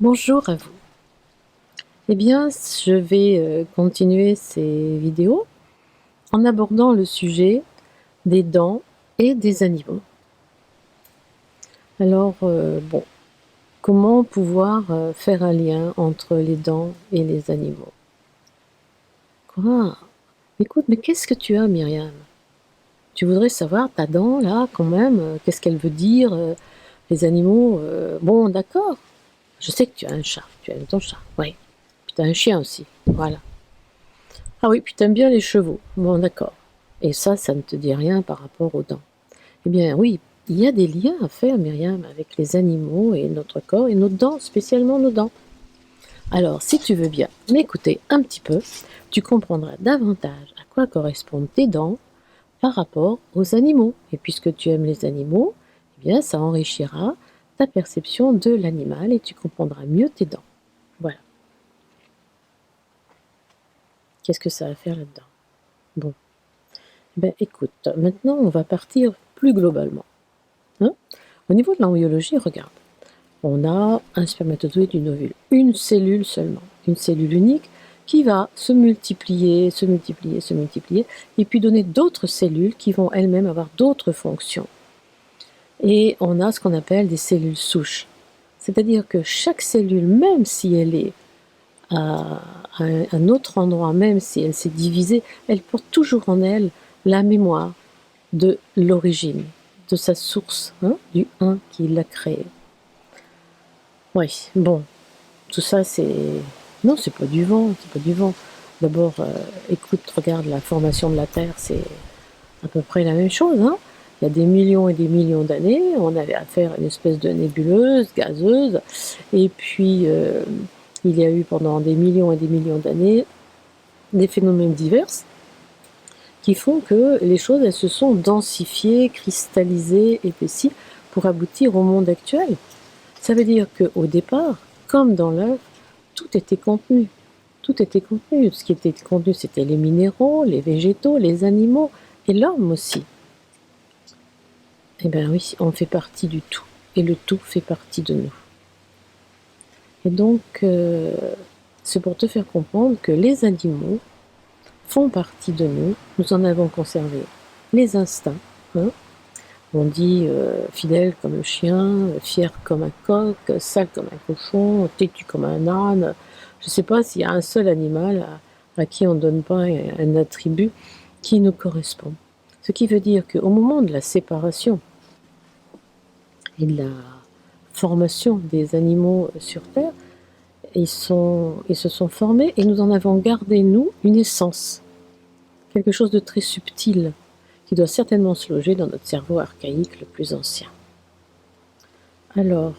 Bonjour à vous. Eh bien, je vais continuer ces vidéos en abordant le sujet des dents et des animaux. Alors, bon, comment pouvoir faire un lien entre les dents et les animaux? Quoi? Écoute, mais qu'est-ce que tu as, Myriam? Tu voudrais savoir ta dent, là, quand même, qu'est-ce qu'elle veut dire, les animaux, bon, d'accord. Je sais que tu as un chat, tu aimes ton chat, oui. Puis tu as un chien aussi, voilà. Ah oui, puis t'aimes bien les chevaux. Bon, d'accord. Et ça ne te dit rien par rapport aux dents. Eh bien oui, il y a des liens à faire, Myriam, avec les animaux et notre corps et nos dents, spécialement nos dents. Alors, si tu veux bien m'écouter un petit peu, tu comprendras davantage à quoi correspondent tes dents par rapport aux animaux. Et puisque tu aimes les animaux, eh bien ça enrichira ta perception de l'animal et tu comprendras mieux tes dents. Voilà. Qu'est-ce que ça va faire là-dedans? Bon. Ben écoute, maintenant on va partir plus globalement. Hein. Au niveau de l'embryologie, regarde, on a un spermatozoïde, une ovule, une cellule seulement, une cellule unique qui va se multiplier, se multiplier, se multiplier, et puis donner d'autres cellules qui vont elles-mêmes avoir d'autres fonctions. Et on a ce qu'on appelle des cellules souches. C'est-à-dire que chaque cellule, même si elle est à un autre endroit, même si elle s'est divisée, elle porte toujours en elle la mémoire de l'origine, de sa source, hein, du un qui l'a créé. Oui, bon, tout ça c'est... Non, c'est pas du vent, c'est pas du vent. D'abord, écoute, regarde la formation de la Terre, c'est à peu près la même chose, hein. Il y a des millions et des millions d'années, on avait affaire à une espèce de nébuleuse, gazeuse, et puis il y a eu pendant des millions et des millions d'années des phénomènes divers qui font que les choses elles se sont densifiées, cristallisées, épaissies pour aboutir au monde actuel. Ça veut dire qu'au départ, comme dans l'œuf, tout était contenu. Tout était contenu. Ce qui était contenu, c'était les minéraux, les végétaux, les animaux et l'homme aussi. Eh bien oui, on fait partie du tout. Et le tout fait partie de nous. Et donc, c'est pour te faire comprendre que les animaux font partie de nous. Nous en avons conservé les instincts. Hein. On dit fidèle comme un chien, fier comme un coq, sale comme un cochon, têtu comme un âne. Je ne sais pas s'il y a un seul animal à qui on ne donne pas un attribut qui nous correspond. Ce qui veut dire qu'au moment de la séparation et de la formation des animaux sur Terre, ils se sont formés et nous en avons gardé, nous, une essence. Quelque chose de très subtil qui doit certainement se loger dans notre cerveau archaïque le plus ancien. Alors,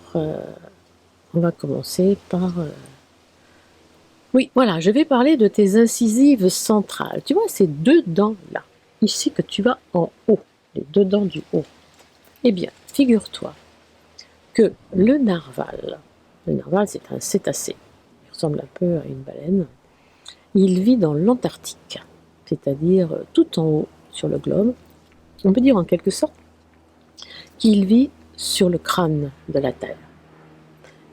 on va commencer par... Oui, voilà, je vais parler de tes incisives centrales. Tu vois, ces deux dents-là, ici que tu as en haut, les deux dents du haut. Eh bien, figure-toi que le narval c'est un cétacé, il ressemble un peu à une baleine, il vit dans l'Antarctique, c'est-à-dire tout en haut sur le globe. On peut dire en quelque sorte qu'il vit sur le crâne de la Terre.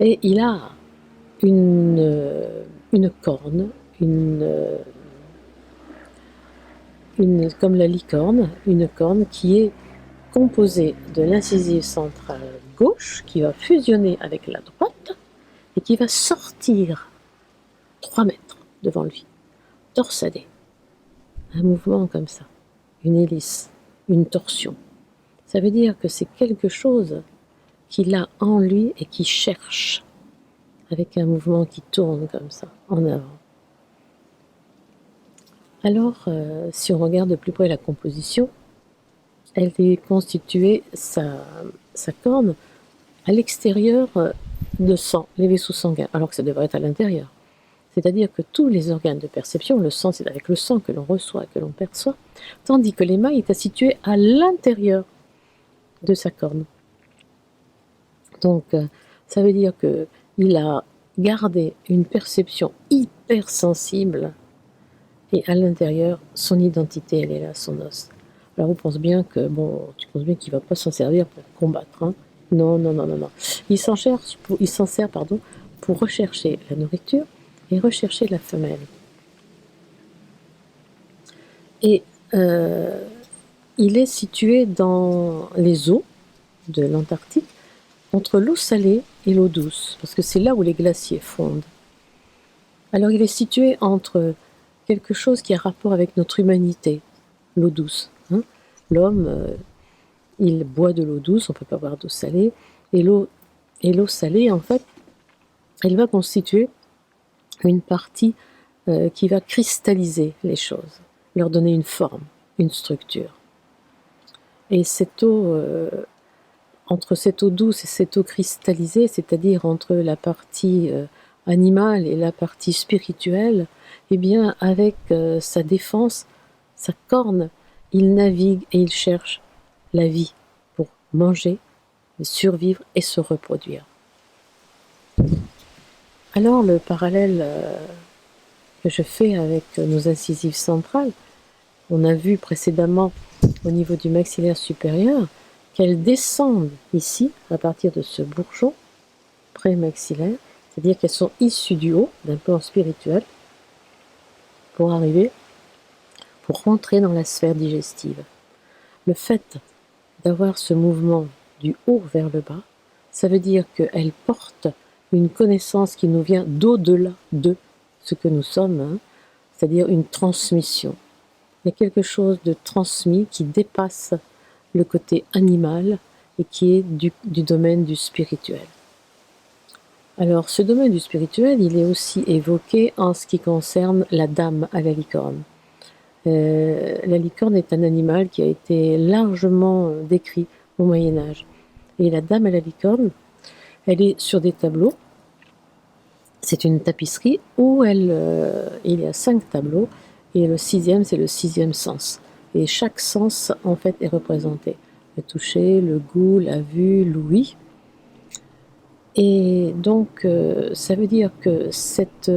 Et il a une corne, comme la licorne, une corne qui est composée de l'incisive centrale gauche qui va fusionner avec la droite et qui va sortir 3 mètres devant lui, torsadé. Un mouvement comme ça, une hélice, une torsion. Ça veut dire que c'est quelque chose qu'il a en lui et qui cherche, avec un mouvement qui tourne comme ça, en avant. Alors, si on regarde de plus près la composition, elle est constituée, sa corne, à l'extérieur de sang, les vaisseaux sanguins, alors que ça devrait être à l'intérieur. C'est-à-dire que tous les organes de perception, le sang, c'est avec le sang que l'on reçoit, que l'on perçoit, tandis que l'émail est situé à l'intérieur de sa corne. Donc, ça veut dire qu'il a gardé une perception hypersensible et à l'intérieur, son identité, elle est là, son os. Alors, on pense bien que, bon, tu penses bien qu'il ne va pas s'en servir pour combattre. Hein. Non. Il s'en sert, pour rechercher la nourriture et rechercher la femelle. Et il est situé dans les eaux de l'Antarctique, entre l'eau salée et l'eau douce, parce que c'est là où les glaciers fondent. Alors il est situé entre quelque chose qui a rapport avec notre humanité, l'eau douce. Hein. L'homme, il boit de l'eau douce, on ne peut pas boire d'eau salée, et l'eau salée, en fait, elle va constituer une partie qui va cristalliser les choses, leur donner une forme, une structure. Et cette eau, entre cette eau douce et cette eau cristallisée, c'est-à-dire entre la partie animale et la partie spirituelle, eh bien, avec sa défense, sa corne, il navigue et il cherche la vie pour manger, survivre et se reproduire. Alors, le parallèle que je fais avec nos incisives centrales, on a vu précédemment au niveau du maxillaire supérieur qu'elles descendent ici à partir de ce bourgeon prémaxillaire, c'est-à-dire qu'elles sont issues du haut, d'un plan spirituel, pour rentrer dans la sphère digestive. Le fait d'avoir ce mouvement du haut vers le bas, ça veut dire qu'elles portent une connaissance qui nous vient d'au-delà de ce que nous sommes, hein, c'est-à-dire une transmission. Il y a quelque chose de transmis qui dépasse le côté animal et qui est du domaine du spirituel. Alors, ce domaine du spirituel, il est aussi évoqué en ce qui concerne la dame à la licorne. La licorne est un animal qui a été largement décrit au Moyen-Âge. Et la dame à la licorne, elle est sur des tableaux. C'est une tapisserie où il y a 5 tableaux, et le 6e, c'est le 6e sens. Et chaque sens, en fait, est représenté. Le toucher, le goût, la vue, l'ouïe. Et donc, ça veut dire que cet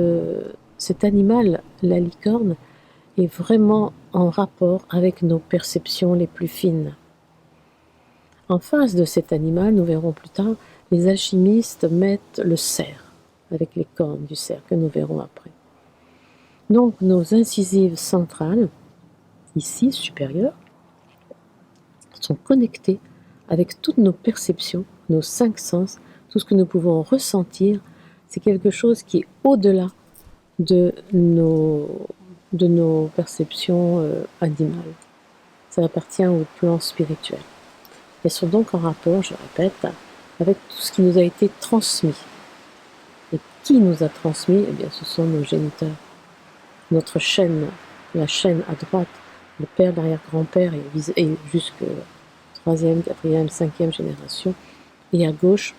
animal, la licorne, est vraiment en rapport avec nos perceptions les plus fines. En face de cet animal, nous verrons plus tard, les alchimistes mettent le cerf, avec les cornes du cerf, que nous verrons après. Donc, nos incisives centrales, ici, supérieures, sont connectées avec toutes nos perceptions, nos 5 sens, tout ce que nous pouvons ressentir. C'est quelque chose qui est au-delà de nos perceptions animales. Ça appartient au plan spirituel. Elles sont donc en rapport, je répète, avec tout ce qui nous a été transmis. Et qui nous a transmis? Eh bien, ce sont nos géniteurs. Notre chaîne, la chaîne à droite, le père, l'arrière-grand-père et jusque 3e, 4e, 5e génération, et à gauche,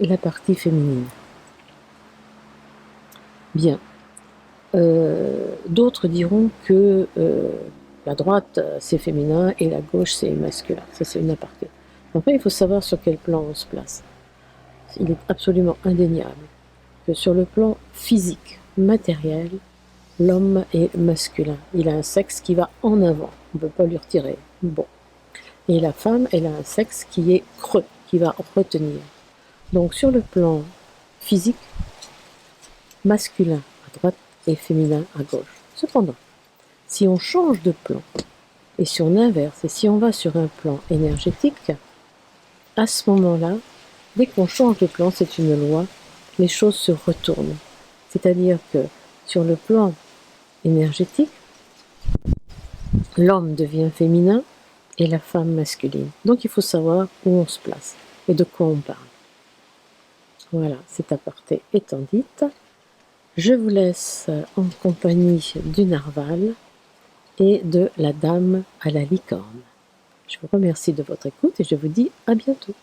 la partie féminine. Bien. D'autres diront que la droite, c'est féminin et la gauche, c'est masculin. Ça, c'est une aparté. Enfin, il faut savoir sur quel plan on se place. Il est absolument indéniable que sur le plan physique, matériel, l'homme est masculin. Il a un sexe qui va en avant. On ne peut pas lui retirer. Bon. Et la femme, elle a un sexe qui est creux, qui va retenir. Donc, sur le plan physique, masculin à droite et féminin à gauche. Cependant, si on change de plan, et si on inverse, et si on va sur un plan énergétique, à ce moment-là, dès qu'on change de plan, c'est une loi, les choses se retournent. C'est-à-dire que sur le plan énergétique, l'homme devient féminin et la femme masculine. Donc il faut savoir où on se place et de quoi on parle. Voilà, cet aparté étant dit, je vous laisse en compagnie du narval et de la dame à la licorne. Je vous remercie de votre écoute et je vous dis à bientôt.